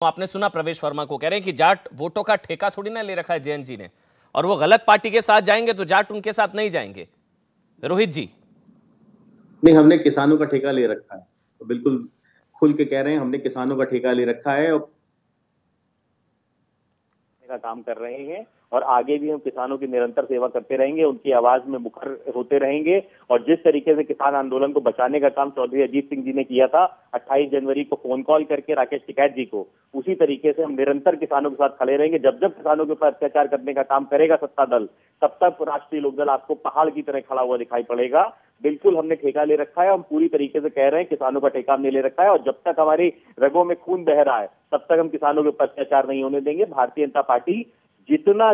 आपने सुना प्रवेश वर्मा को, कह रहे हैं कि जाट वोटों का ठेका थोड़ी ना ले रखा है जयंत जी ने, और वो गलत पार्टी के साथ जाएंगे तो जाट उनके साथ नहीं जाएंगे। रोहित जी। नहीं, हमने किसानों का ठेका ले रखा है, तो बिल्कुल खुल के कह रहे हैं, हमने किसानों का ठेका ले रखा है और का काम कर रहे हैं और आगे भी हम किसानों की निरंतर सेवा करते रहेंगे, उनकी आवाज में मुखर होते रहेंगे। और जिस तरीके से किसान आंदोलन को बचाने का काम चौधरी अजीत सिंह जी ने किया था 28 जनवरी को फोन कॉल करके राकेश टिकैत जी को, उसी तरीके से हम निरंतर किसानों के साथ खड़े रहेंगे। जब जब किसानों के ऊपर अत्याचार करने का काम करेगा सत्ता दल, तब तक राष्ट्रीय लोकदल आपको पहाड़ की तरह खड़ा हुआ दिखाई पड़ेगा। बिल्कुल हमने ठेका ले रखा है, हम पूरी तरीके से कह रहे हैं किसानों का ठेका हमने ले रखा है, और जब तक हमारी रगों में खून बह रहा है तब तक हम किसानों के ऊपर अत्याचार नहीं होने देंगे। भारतीय जनता पार्टी जितना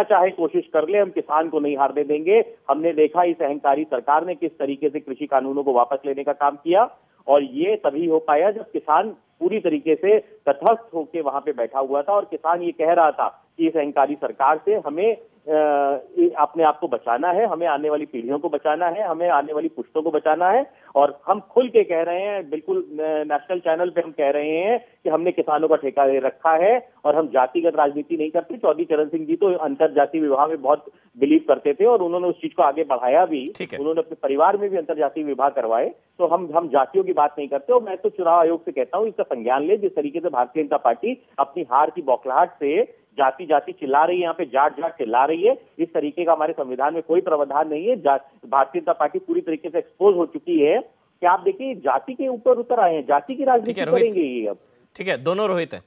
चाहे कोशिश कर ले, हम किसान को नहीं हारने देंगे। हमने देखा इस अहंकारी सरकार ने किस तरीके से कृषि कानूनों को वापस लेने का काम किया, और ये तभी हो पाया जब किसान पूरी तरीके से तटस्थ होकर वहां पे बैठा हुआ था और किसान ये कह रहा था कि इस अहंकारी सरकार से हमें अपने आप को बचाना है, हमें आने वाली पीढ़ियों को बचाना है, हमें आने वाली पुश्तों को बचाना है। और हम खुल के कह रहे हैं, बिल्कुल नेशनल चैनल पे हम कह रहे हैं कि हमने किसानों का ठेका ले रखा है और हम जातिगत राजनीति नहीं करते। चौधरी चरण सिंह जी तो अंतर जाति विवाह में बहुत बिलीव करते थे और उन्होंने उस चीज को आगे बढ़ाया भी, उन्होंने अपने परिवार में भी अंतर जाति विवाह करवाए। तो हम जातियों की बात नहीं करते। और मैं तो चुनाव आयोग से कहता हूँ इसका संज्ञान ले, जिस तरीके से भारतीय जनता पार्टी अपनी हार की बौखलाहट से जाति जाति चिल्ला रही है, यहाँ पे जाट जाट चिल्ला रही है, इस तरीके का हमारे संविधान में कोई प्रावधान नहीं है। भारतीय जनता पार्टी पूरी तरीके से एक्सपोज हो चुकी है कि आप देखिए जाति के ऊपर उतर आए हैं, जाति की राजनीति करेंगे ये अब। ठीक है, दोनों रोहित है।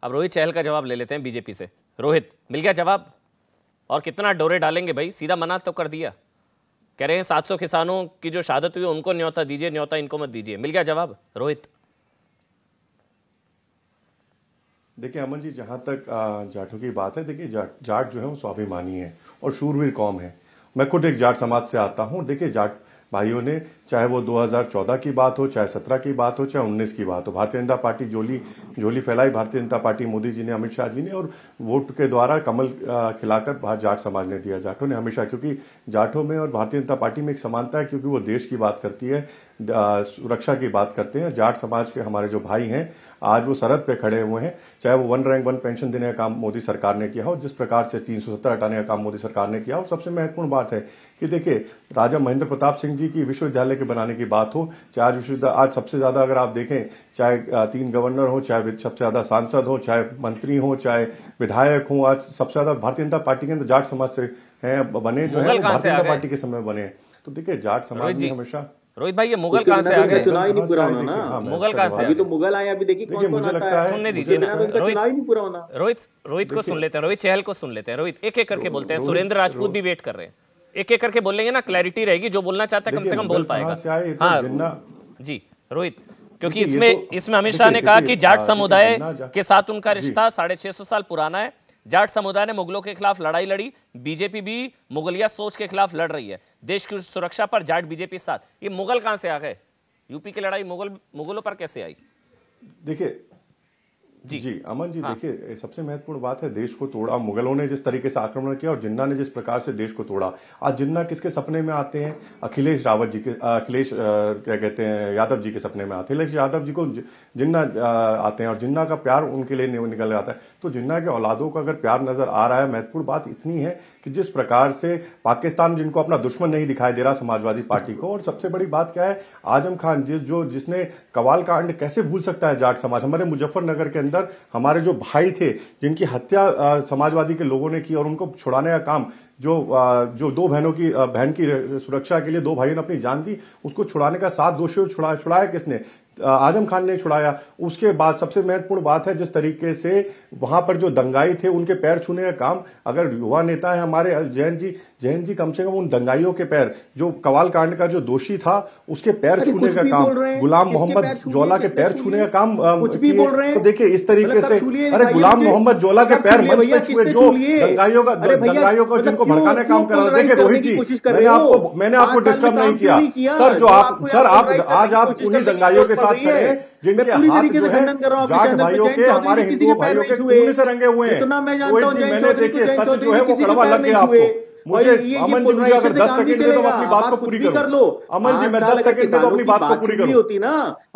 अब रोहित चहल का जवाब ले लेते हैं बीजेपी से। रोहित, मिल गया जवाब? और कितना डोरे डालेंगे भाई? सीधा मना तो कर दिया, कह रहे हैं 700 किसानों की जो शहादत हुई उनको न्योता दीजिए, न्योता इनको मत दीजिए। मिल गया जवाब रोहित? देखिए अमन जी, जहाँ तक जाटों की बात है, देखिए जाट जो है वो स्वाभिमानी है और शूरवीर कौम है। मैं खुद एक जाट समाज से आता हूँ। देखिए जाट भाइयों ने, चाहे वो 2014 की बात हो, चाहे 17 की बात हो, चाहे 19 की बात हो, भारतीय जनता पार्टी झोली फैलाई भारतीय जनता पार्टी मोदी जी ने, अमित शाह जी ने, और वोट के द्वारा कमल खिलाकर जाट समाज ने दिया। जाटों ने हमेशा, क्योंकि जाटों में और भारतीय जनता पार्टी में एक समानता है, क्योंकि वो देश की बात करती है, सुरक्षा की बात करते हैं। जाट समाज के हमारे जो भाई हैं आज वो सरहद पे खड़े हुए हैं, चाहे वो 1 रैंक 1 पेंशन देने का काम मोदी सरकार ने किया हो, जिस प्रकार से 370 हटाने का काम मोदी सरकार ने किया हो। सबसे महत्वपूर्ण बात है कि देखिए राजा महेंद्र प्रताप सिंह जी की विश्वविद्यालय के बनाने की बात हो, चाहे आज सबसे ज्यादा अगर आप देखें, चाहे 3 गवर्नर हो, चाहे सबसे ज्यादा सांसद हो, चाहे मंत्री हो, चाहे विधायक हो, आज सबसे ज्यादा भारतीय जनता पार्टी के अंदर जाट समाज से हैं बने, जो है भारतीय जनता पार्टी के समय बने। तो देखिए जाट समाज ने हमेशा। रोहित भाई, ये मुगल कहां से आ गए? चुनाव ही नहीं पूरा होना ना, मुगल कहां से? अभी तो मुगल आए, अभी देखिए कौन मुझे लगता है, सुनने दीजिए ना, चुनाव ही नहीं पूरा होना। रोहित को सुन लेते हैं, रोहित चहल को सुन लेते हैं। रोहित एक एक करके बोलते हैं, सुरेंद्र राजपूत भी वेट कर रहे हैं, एक एक करके बोलेंगे ना, क्लैरिटी रहेगी, जो बोलना चाहता है कम से कम बोल पाएगा। हाँ जी रोहित, क्योंकि इसमें अमित शाह ने कहा कि जाट समुदाय के साथ उनका रिश्ता 650 साल पुराना है। जाट समुदाय ने मुगलों के खिलाफ लड़ाई लड़ी, बीजेपी भी मुगलिया सोच के खिलाफ लड़ रही है, देश की सुरक्षा पर जाट बीजेपी साथ। ये मुगल कहां से आ गए? यूपी की लड़ाई मुगलों पर कैसे आई? देखिए जी अमन जी, देखिए सबसे महत्वपूर्ण बात है, देश को तोड़ा मुगलों ने, जिस तरीके से आक्रमण किया, और जिन्ना ने जिस प्रकार से देश को तोड़ा। आज जिन्ना किसके सपने में आते हैं? अखिलेश रावत जी के, क्या कहते हैं, यादव जी के सपने में आते हैं। अखिलेश यादव जी को जिन्ना आते हैं और जिन्ना का प्यार उनके लिए निकल जाता है। तो जिन्ना के औलादों का अगर प्यार नजर आ रहा है, महत्वपूर्ण बात इतनी है कि जिस प्रकार से पाकिस्तान जिनको अपना दुश्मन नहीं दिखाई दे रहा समाजवादी पार्टी को, और सबसे बड़ी बात क्या है, आजम खान जिसने कवाल कांड कैसे भूल सकता है जाट समाज। हमारे मुजफ्फरनगर के अंदर हमारे जो भाई थे जिनकी हत्या समाजवादी के लोगों ने की, और उनको छुड़ाने का काम जो 2 बहन की सुरक्षा के लिए 2 भाइयों ने अपनी जान दी, उसको छुड़ाने का 7 दोषियों छुड़ाया किसने? आजम खान ने छुड़ाया। उसके बाद सबसे महत्वपूर्ण बात है, जिस तरीके से वहां पर जो दंगाई थे उनके पैर छूने का काम, अगर युवा नेता है हमारे जैन जी कम से कम उन दंगाइयों के पैर, जो कवाल कांड का जो दोषी था उसके पैर छूने का काम, गुलाम मोहम्मद जोला के पैर छूने का काम कुछ भी बोल रहे हैं। तो देखिए इस तरीके से, अरे गुलाम मोहम्मद जोला के पैर मंच पे छुए, जो दंगाइयों का जिनको भड़काने का काम कर रहे हैं। देखिए रोहित जी, मैंने आपको डिस्टर्ब नहीं किया सर, आज आप उन्हीं दंगाइयों के साथ जिनके हाथ जो है जाट भाइयों के, हमारे हिंदू भाइयों के खून से रंगे हुए हैं। मैंने देखिए सच जो है वो कड़वा लग गया आपको। मुझे अमन जी, अगर 10 सेकंड में तो अपनी बात को पूरी कर लो। अमन जी, मैं 10 सेकंड में तो अपनी बात को पूरी करूं।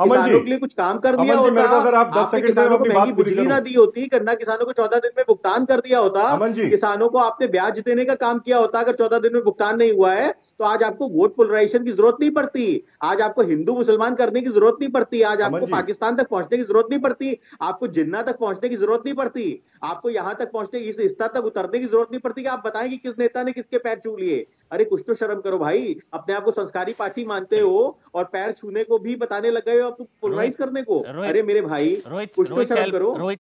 किसानों के लिए कुछ काम कर दिया होता, अगर आप 10 सेकंड किसानों को महंगी बिजली ना दी होती, गन्ना किसानों को 14 दिन में भुगतान कर दिया होता, किसानों को आपने ब्याज देने का काम किया होता, अगर 14 दिन में भुगतान नहीं हुआ है तो आज आपको वोट पोलराइजेशन की जरूरत नहीं पड़ती, आज आपको हिंदू मुसलमान करने की जरूरत नहीं पड़ती, आज आपको पाकिस्तान तक पहुंचने की जरूरत नहीं पड़ती, आपको जिन्ना तक पहुंचने की जरूरत नहीं पड़ती, आपको यहां तक पहुंचने, इस स्तर तक उतरने की जरूरत नहीं पड़ती कि आप बताएं कि किस नेता ने किसके पैर छू लिए। अरे कुछ तो शर्म करो भाई, अपने आप को संस्कारी पार्टी मानते हो और पैर छूने को भी बताने लग गए हो, अब पोलराइज करने को। अरे मेरे भाई कुछ तो शर्म करो।